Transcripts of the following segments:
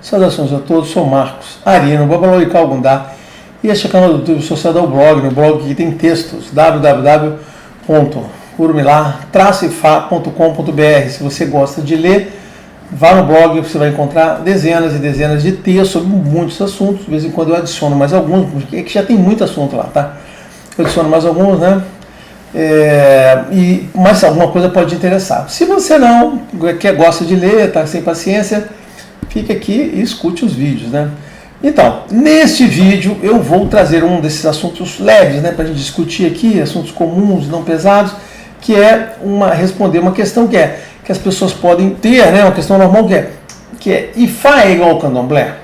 Saudações a todos, sou Marcos Arino, Babalauri Calgundá, e este é o canal do YouTube associado ao blog, no blog que tem textos, www.curumilá-ifá.com.br. Se você gosta de ler, vá no blog, você vai encontrar dezenas e dezenas de textos sobre muitos assuntos. De vez em quando eu adiciono mais alguns, porque é que já tem muito assunto lá, tá? Eu adiciono mais alguns, né? E mais alguma coisa pode te interessar. Se você não gosta de ler, tá sem paciência, fique aqui e escute os vídeos, né? Então, neste vídeo eu vou trazer um desses assuntos leves, né, para a gente discutir aqui, assuntos comuns, não pesados, que é responder uma questão que as pessoas podem ter, né, uma questão normal que é Ifá é igual ao candomblé?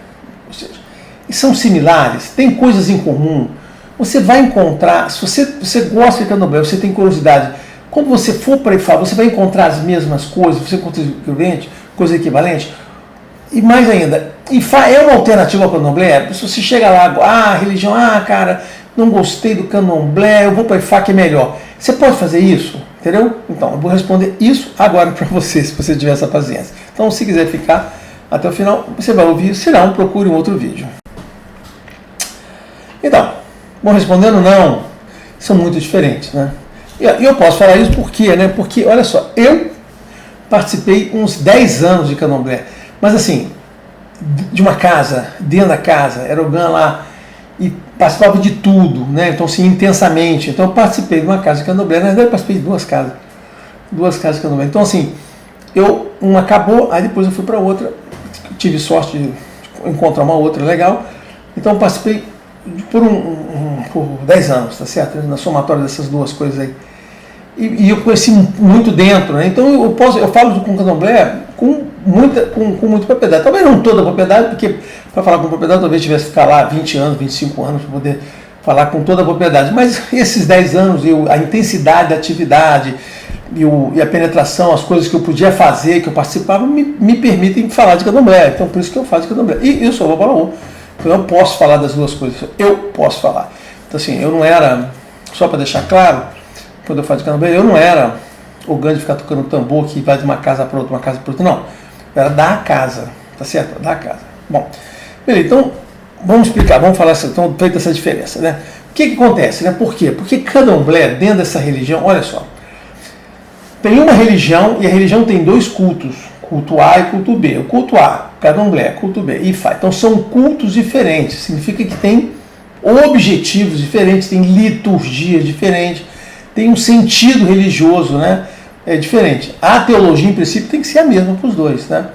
Ou seja, são similares, tem coisas em comum. Você vai encontrar, se você gosta de candomblé, você tem curiosidade, quando você for para Ifá, você vai encontrar as mesmas coisas, você encontra coisa equivalente. E mais ainda, Ifá é uma alternativa ao candomblé? Se você chega lá, religião, cara, não gostei do candomblé, eu vou para Ifá que é melhor. Você pode fazer isso? Entendeu? Então, eu vou responder isso agora para você, se você tiver essa paciência. Então, se quiser ficar até o final, você vai ouvir, se não, procure um outro vídeo. Então, bom, respondendo não, são muito diferentes, né? E eu posso falar isso por quê, né? Porque, olha só, eu participei uns 10 anos de candomblé. Mas assim, de uma casa, dentro da casa, era o GAN lá, e participava de tudo, né? Então, assim, intensamente. Então, eu participei de uma casa de candomblé, na verdade, eu participei de duas casas de candomblé. Então, assim, uma acabou, aí depois eu fui para outra, tive sorte de encontrar uma outra legal. Então, eu participei por 10 anos, tá certo? Na somatória dessas duas coisas aí. E eu conheci muito dentro, né? Então, eu falo com candomblé com muita propriedade. Talvez não toda a propriedade, porque para falar com propriedade talvez tivesse que ficar lá 20 anos, 25 anos para poder falar com toda a propriedade. Mas esses 10 anos, a intensidade da atividade e a penetração, as coisas que eu podia fazer, que eu participava, me permitem falar de candomblé. Então por isso que eu faço de candomblé. E eu sou babalaô, então eu posso falar das duas coisas. Eu posso falar. Então assim, eu não era, só para deixar claro, quando eu falo de candomblé, eu não era o GAN de ficar tocando tambor que vai de uma casa para outra, não. Era da casa, tá certo? Da casa. Bom, beleza, então vamos explicar, vamos falar então, feita essa diferença, né? O que acontece, né? Por quê? Porque candomblé, dentro dessa religião, olha só, tem uma religião e a religião tem dois cultos, culto A e culto B. O culto A, candomblé, culto B, Ifá. Então são cultos diferentes, significa que tem objetivos diferentes, tem liturgias diferentes, tem um sentido religioso, né? É diferente. A teologia, em princípio, tem que ser a mesma para os dois, né?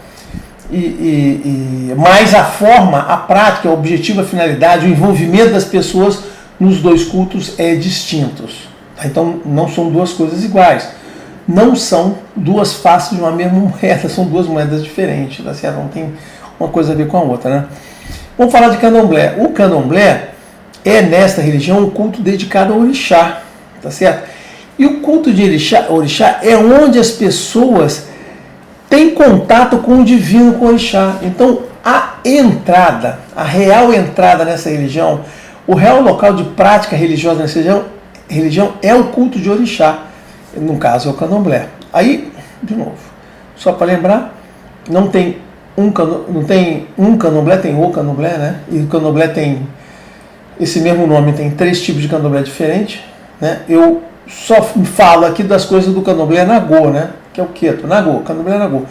Mas a forma, a prática, o objetivo, a finalidade, o envolvimento das pessoas nos dois cultos é distintos. Tá? Então, não são duas coisas iguais. Não são duas faces de uma mesma moeda, são duas moedas diferentes, tá certo? Não tem uma coisa a ver com a outra, né? Vamos falar de candomblé. O candomblé é, nesta religião, um culto dedicado ao orixá, tá certo? E o culto de orixá é onde as pessoas têm contato com o divino, com o orixá. Então, a real entrada nessa religião, o real local de prática religiosa nessa religião é o culto de orixá. No caso, é o candomblé. Aí, de novo, só para lembrar, não tem um candomblé, tem o candomblé, né? E o candomblé tem esse mesmo nome, tem 3 tipos de candomblé diferentes, né? Eu só falo aqui das coisas do candomblé Nagô, né? Que é o Queto, Nagô, candomblé Nagô.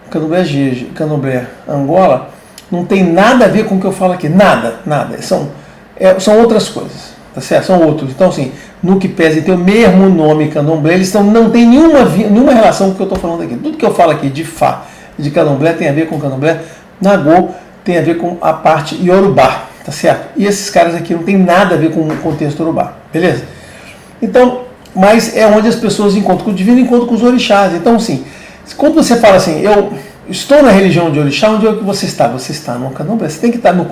Candomblé Jeje, candomblé Angola, não tem nada a ver com o que eu falo aqui, nada. São outras coisas, tá certo? São outros. Então, assim, no que pese ter o mesmo nome candomblé, eles não tem nenhuma relação com o que eu estou falando aqui. Tudo que eu falo aqui de Fá, de candomblé, tem a ver com candomblé Nagô, tem a ver com a parte iorubá, tá certo? E esses caras aqui não tem nada a ver com o contexto urubá, beleza? Então, mas é onde as pessoas encontram com o divino, encontram com os orixás. Então, assim, quando você fala assim, eu estou na religião de orixá, onde é que você está? Você está no candomblé. Você tem que estar no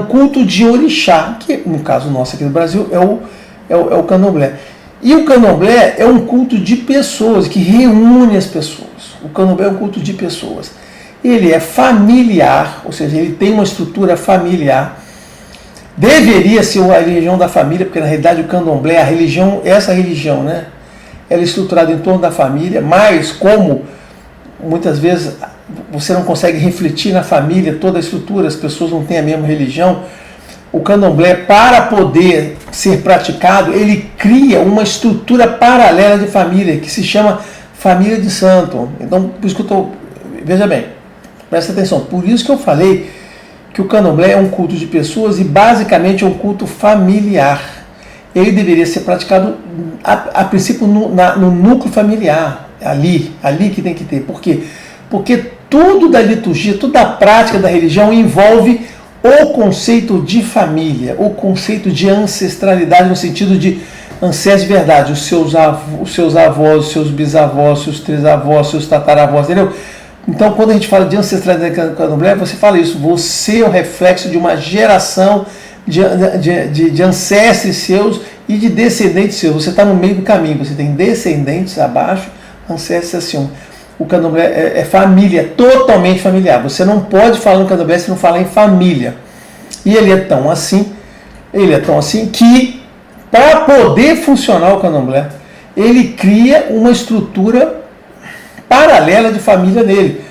culto de orixá, que no caso nosso aqui no Brasil é o candomblé. E o candomblé é um culto de pessoas, que reúne as pessoas. O candomblé é um culto de pessoas. Ele é familiar, ou seja, ele tem uma estrutura familiar. Deveria ser a religião da família, porque na realidade o candomblé, essa religião, né? Ela é estruturada em torno da família, mas como muitas vezes você não consegue refletir na família toda a estrutura, as pessoas não têm a mesma religião. O candomblé, para poder ser praticado, ele cria uma estrutura paralela de família, que se chama família de santo. Então, por isso que eu estou... Veja bem, presta atenção, por isso que eu falei que o candomblé é um culto de pessoas e basicamente é um culto familiar. Ele deveria ser praticado, a princípio, no núcleo familiar, ali que tem que ter. Por quê? Porque tudo da liturgia, toda a prática da religião envolve o conceito de família, o conceito de ancestralidade, no sentido de ancestros de verdade, os seus avós, os seus bisavós, os seus trisavós, os seus tataravós, entendeu? Então, quando a gente fala de ancestralidade do candomblé, você fala isso, você é o reflexo de uma geração de ancestros seus e de descendentes seus. Você está no meio do caminho, você tem descendentes abaixo, ancestros acima. O candomblé é família, totalmente familiar. Você não pode falar no candomblé se não falar em família. E ele é tão assim que, para poder funcionar o candomblé, ele cria uma estrutura paralela de família nele.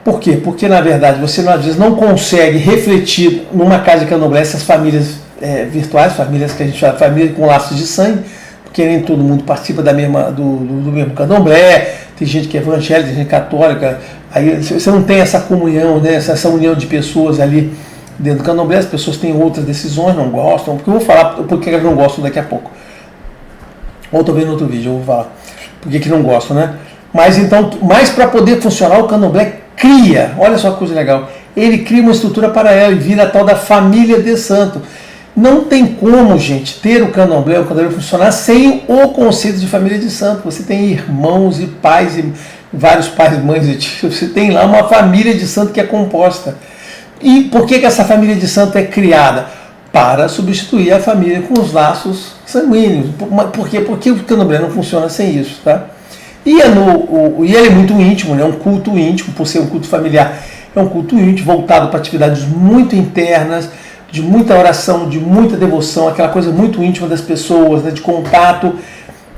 Por quê? Porque, na verdade, você às vezes não consegue refletir numa casa de candomblé essas famílias virtuais, famílias que a gente chama de família com laços de sangue, porque nem todo mundo participa do mesmo candomblé, tem gente que é evangélica, tem gente católica, aí você não tem essa comunhão, né, essa união de pessoas ali dentro do candomblé, as pessoas têm outras decisões, não gostam, porque eu vou falar porque elas não gostam daqui a pouco. Ou estou vendo outro vídeo, eu vou falar porque que não gostam, né? Mas para poder funcionar, o candomblé cria, olha só que coisa legal, ele cria uma estrutura para ela e vira a tal da família de santo. Não tem como, gente, ter o candomblé funcionar sem o conceito de família de santo. Você tem irmãos e pais, e vários pais, mães e tios. Você tem lá uma família de santo que é composta. E por que essa família de santo é criada? Para substituir a família com os laços sanguíneos. Por quê? Porque o candomblé não funciona sem isso, tá? E ele é muito íntimo, né? É um culto íntimo, por ser um culto familiar. É um culto íntimo, voltado para atividades muito internas, de muita oração, de muita devoção, aquela coisa muito íntima das pessoas, né, de contato,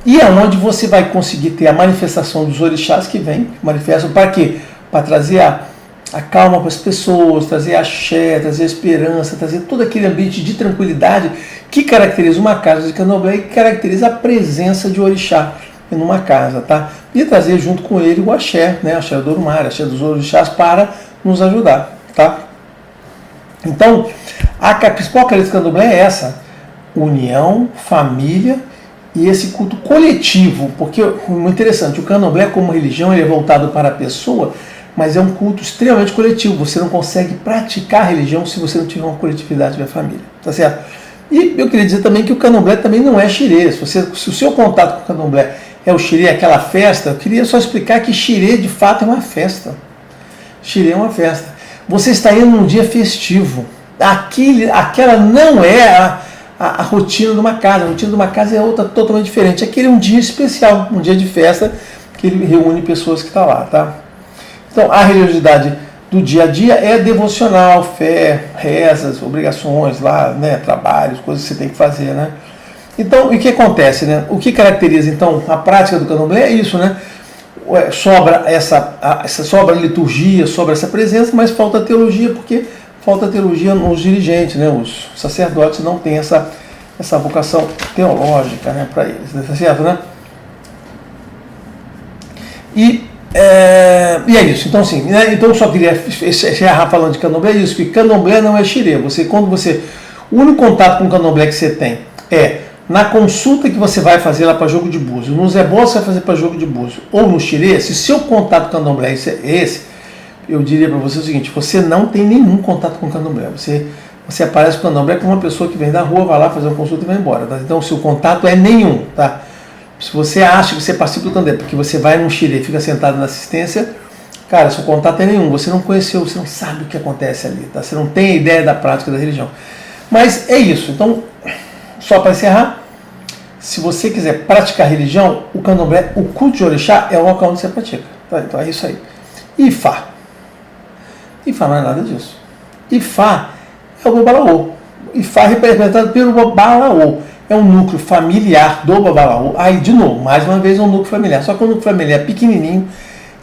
e é onde você vai conseguir ter a manifestação dos orixás que manifestam para quê? Para trazer a calma para as pessoas, trazer a axé, trazer a esperança, trazer todo aquele ambiente de tranquilidade que caracteriza uma casa de candomblé e que caracteriza a presença de orixá em uma casa, tá? E trazer junto com ele o axé, né, axé do Orumar, axé dos orixás para nos ajudar, tá? Então, a principal característica do candomblé é essa: união, família e esse culto coletivo. Porque, muito interessante, o candomblé como religião ele é voltado para a pessoa, mas é um culto extremamente coletivo. Você não consegue praticar a religião se você não tiver uma coletividade da família, tá certo? E eu queria dizer também que o candomblé também não é xirê. Se o seu contato com o candomblé é o xirê, aquela festa, eu queria só explicar que xirê de fato é uma festa. Xirê é uma festa. Você está indo num dia festivo. Aquela não é a rotina de uma casa. A rotina de uma casa é outra totalmente diferente. Aquele é um dia especial, um dia de festa que ele reúne pessoas que estão lá, tá? Então, a religiosidade do dia a dia é devocional, fé, rezas, obrigações lá, né, trabalhos, coisas que você tem que fazer, né? Então, o que acontece, né? O que caracteriza então a prática do candomblé é isso, né? Sobra liturgia, sobra essa presença, mas falta teologia, porque falta teologia nos dirigentes, né? Os sacerdotes não têm essa vocação teológica, né, para eles, tá certo, né? E é isso. Então, sim, né? Então eu só queria encerrar falando de candomblé, é isso, que candomblé não é xirê. O único contato com o candomblé que você tem é na consulta que você vai fazer lá para jogo de búzio, no Zebó você vai fazer para jogo de búzio, ou no xirê, se seu contato com o candomblé é esse, eu diria para você o seguinte: você não tem nenhum contato com o candomblé. Você aparece com o candomblé como uma pessoa que vem da rua, vai lá fazer uma consulta e vai embora, tá? Então o seu contato é nenhum, tá? Se você acha que você participa do candomblé porque você vai num xirê e fica sentado na assistência, cara, seu contato é nenhum. Você não conheceu, você não sabe o que acontece ali, tá? Você não tem ideia da prática da religião. Mas é isso. Então, só para encerrar, se você quiser praticar religião, o candomblé, o culto de orixá é o local onde você pratica. Tá? Então é isso aí. Ifá. Ifá não é nada disso. Ifá é o babalaô. Ifá é representado pelo babalaô. É um núcleo familiar do babalaô. Aí, de novo, mais uma vez, é um núcleo familiar. Só que o núcleo familiar é pequenininho.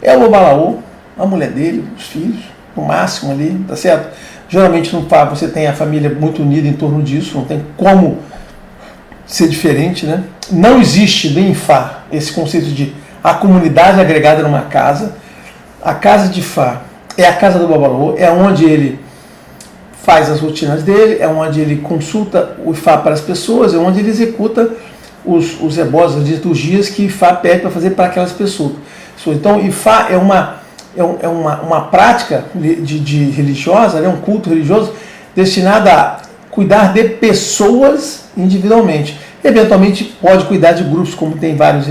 É o babalaô, a mulher dele, os filhos, no máximo ali, tá certo? Geralmente no Fá você tem a família muito unida em torno disso, não tem como ser diferente, né? Não existe em Fá esse conceito de a comunidade agregada numa casa. A casa de Fá é a casa do Babalô, é onde ele faz as rotinas dele, é onde ele consulta o Ifá para as pessoas, é onde ele executa os ebós, as liturgias que Ifá pede para fazer para aquelas pessoas. Então, Ifá é uma prática de religiosa, né, um culto religioso destinado a cuidar de pessoas individualmente. Eventualmente pode cuidar de grupos, como tem vários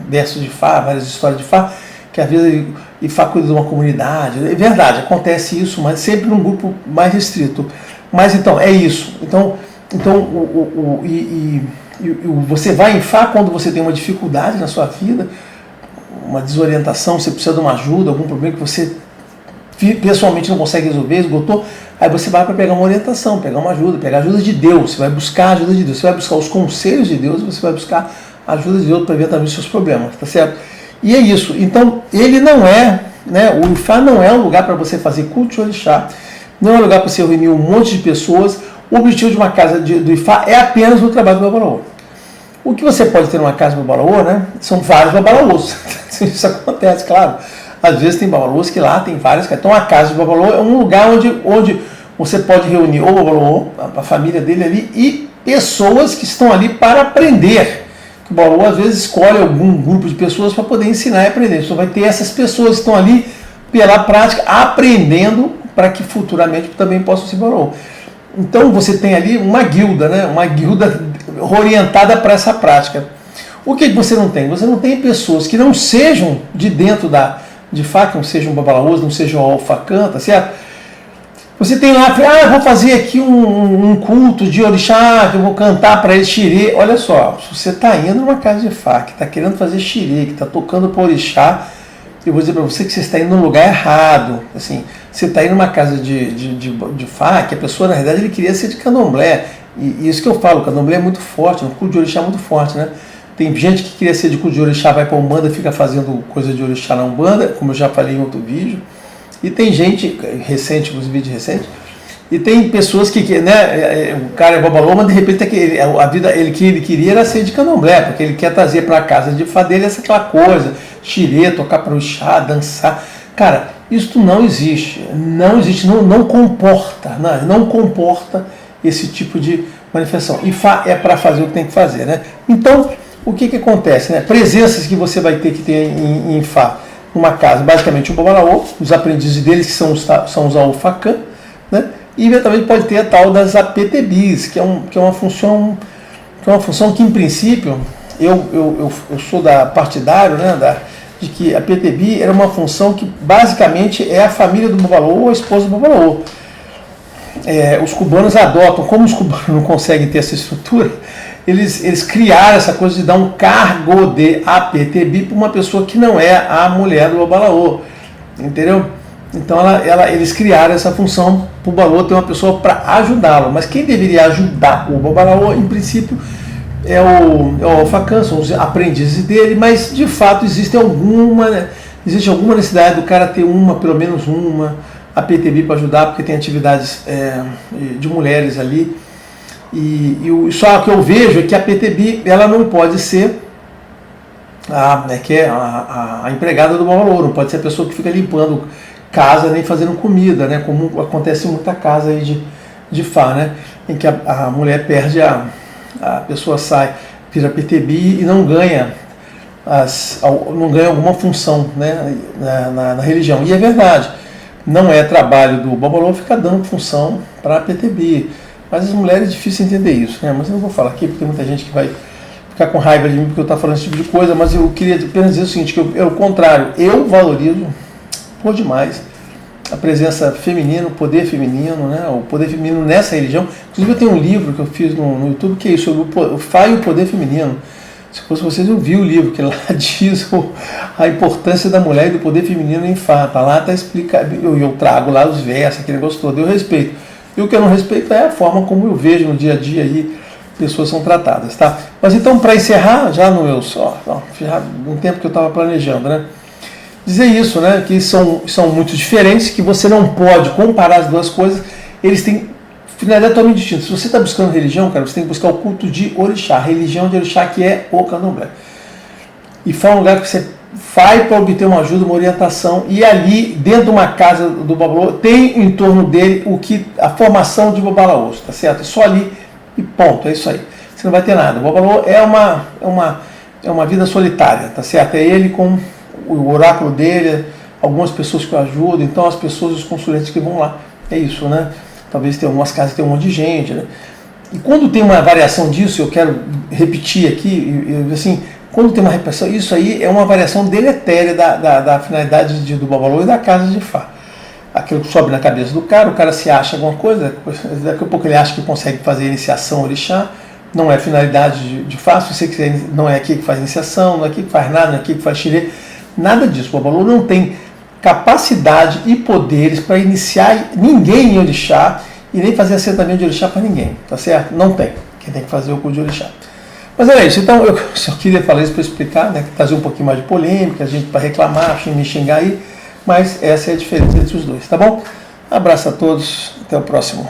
versos de Fá, várias histórias de Fá, que às vezes Ifá cuida de uma comunidade. É verdade, acontece isso, mas sempre num grupo mais restrito. Mas então, é isso. Então você vai em Fá quando você tem uma dificuldade na sua vida, uma desorientação, você precisa de uma ajuda, algum problema que você pessoalmente não consegue resolver, esgotou, aí você vai para pegar uma orientação, pegar uma ajuda, pegar a ajuda de Deus, você vai buscar a ajuda de Deus, você vai buscar os conselhos de Deus, você vai buscar a ajuda de Deus para ver também os seus problemas, tá certo? E é isso. Então, ele não é, né, o Ifá não é um lugar para você fazer culto de orixá, não é um lugar para você reunir um monte de pessoas. O objetivo de uma casa do Ifá é apenas o trabalho do Babalaô. O que você pode ter numa casa do Babalaô, né, são vários Babalaôs. Isso acontece, claro. Às vezes tem Babalaôs que lá tem várias. Então a casa do Babalaô é um lugar onde você pode reunir o Babalaô, a família dele ali, e pessoas que estão ali para aprender. O Babalaô às vezes escolhe algum grupo de pessoas para poder ensinar e aprender. Você vai ter essas pessoas que estão ali pela prática, aprendendo para que futuramente também possam ser Babalaô. Então você tem ali uma guilda, né? Uma guilda orientada para essa prática. O que você não tem? Você não tem pessoas que não sejam de dentro de Fá, que não sejam Babalaôs, não sejam Alfacã, tá certo? Você tem lá, vou fazer aqui um culto de orixá, que eu vou cantar para eles xirê. Olha só, se você está indo numa casa de Fá, que está querendo fazer xirê, que está tocando para orixá, eu vou dizer para você que você está indo num lugar errado. Assim, você está indo numa casa de Fá, que a pessoa, na verdade, ele queria ser de candomblé. E isso que eu falo, o candomblé é muito forte, o culto de orixá é muito forte, né? Tem gente que queria ser de culto de orixá, vai para a Umbanda, fica fazendo coisa de orixá na Umbanda, como eu já falei em outro vídeo. E tem gente, recente, inclusive vídeo recente, e tem pessoas que né, o cara é Babalô, mas de repente a vida que ele queria era ser de candomblé, porque ele quer trazer para a casa de Fá dele aquela coisa, xirê, tocar para o chá, dançar. Cara, isso não existe, não comporta, não comporta esse tipo de manifestação. E Fá é para fazer o que tem que fazer, né? Então, o que acontece, né? Presenças que você vai ter que ter em Fá. Uma casa, basicamente o Babalaô, os aprendizes deles que são os Alfacã, né? E eventualmente pode ter a tal das APTBs, que é uma função que em princípio eu sou partidário, né, de que a PTB era uma função que basicamente é a família do Babalaô ou a esposa do Babalaô. Os cubanos adotam, como os cubanos não conseguem ter essa estrutura, eles criaram essa coisa de dar um cargo de APTB para uma pessoa que não é a mulher do Babalaô, entendeu? Então eles criaram essa função para o Babalaô ter uma pessoa para ajudá-lo, mas quem deveria ajudar o Babalaô, em princípio, é o Alfacã, são os aprendizes dele, mas de fato existe alguma necessidade do cara ter pelo menos uma APTB para ajudar, porque tem atividades de mulheres ali. Só que eu vejo é que a PTB ela não pode ser a empregada do Babalaô, não pode ser a pessoa que fica limpando casa nem fazendo comida, né? Como acontece em muita casa aí de Fá, né? Em que a mulher perde a pessoa sai, vira PTB e não ganha alguma função, né, na religião. E é verdade, não é trabalho do Babalaô ficar dando função para a PTB. Mas as mulheres é difícil entender isso, né? Mas eu não vou falar aqui porque tem muita gente que vai ficar com raiva de mim porque eu estou falando esse tipo de coisa, mas eu queria apenas dizer o seguinte, que é o contrário, eu valorizo por demais a presença feminina, o poder feminino, né? O poder feminino nessa religião. Inclusive eu tenho um livro que eu fiz no YouTube que é isso, sobre o Fá e o poder feminino. Se fosse vocês, eu vi o livro, que lá diz a importância da mulher e do poder feminino em Fá. Tá lá, tá explicado, eu trago lá os versos, aquele negócio todo, eu respeito. E o que eu não respeito é a forma como eu vejo no dia a dia aí pessoas são tratadas, tá? Mas então, para encerrar, já no meu já um tempo que eu estava planejando, né? dizer isso, né? Que são muito diferentes, que você não pode comparar as duas coisas, eles têm finalidade totalmente distinta. Se você está buscando religião, cara, você tem que buscar o culto de orixá, a religião de orixá, que é o candomblé. E foi um lugar que você vai para obter uma ajuda, uma orientação, e ali, dentro de uma casa do Babalaô, tem em torno dele a formação de Babalaôs, tá certo? Só ali e ponto, é isso aí. Você não vai ter nada. O Babalaô é uma vida solitária, tá certo? É ele com o oráculo dele, algumas pessoas que o ajudam, então as pessoas, os consulentes que vão lá. É isso, né? Talvez tenha algumas casas que tem um monte de gente, né? E quando tem uma variação disso, eu quero repetir aqui, assim, quando tem uma repetição, isso aí é uma variação deletéria da finalidade do Babalaô e da casa de Fá. Aquilo que sobe na cabeça do cara, o cara se acha alguma coisa, daqui a pouco ele acha que consegue fazer iniciação orixá, não é finalidade de Fá, se você quiser, não é aqui que faz iniciação, não é aqui que faz nada, não é aqui que faz xirê, nada disso. O Babalaô não tem capacidade e poderes para iniciar ninguém em orixá e nem fazer assentamento de orixá para ninguém, tá certo? Não tem. Quem tem que fazer é o culto de orixá. Mas era isso, então eu só queria falar isso para explicar, né, trazer um pouquinho mais de polêmica, a gente para reclamar, me xingar aí, mas essa é a diferença entre os dois, tá bom? Abraço a todos, até o próximo.